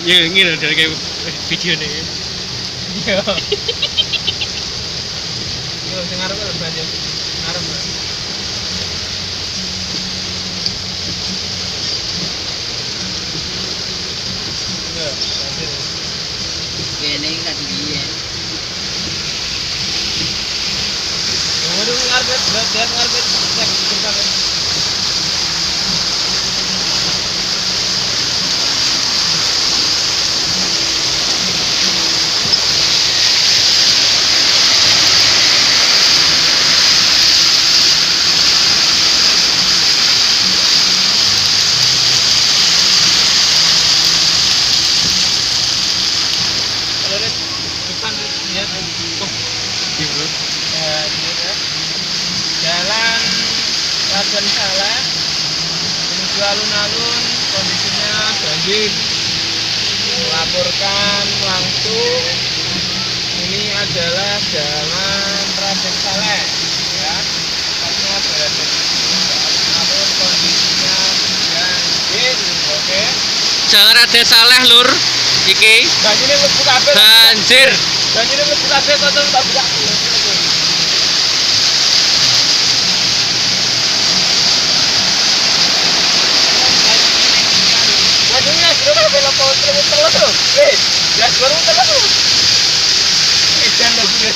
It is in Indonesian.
Ya ngene dari kayak video nih. Iya. Yo sing arep lho banjir. Arep. Iya, banjir. Kene iki kan piye? Waduh ngarep, lihat ngarep cek kita. Depan lihat Gitu. ya. Jalan Raden Saleh menuju alun-alun kondisinya banjir. Melaporkan langsung ini adalah jalan Raden Saleh ya. Tempatnya berada di alun-alun kondisinya banjir. Oke. Jalan Raden Saleh lur. Iki Banjirnya mlebu kabeh. banjir. Banjirnya mlebu kabeh kok tak buka. Banjirnya sudah kabeh lopo terus. Gas baru terus. Edan lho gue.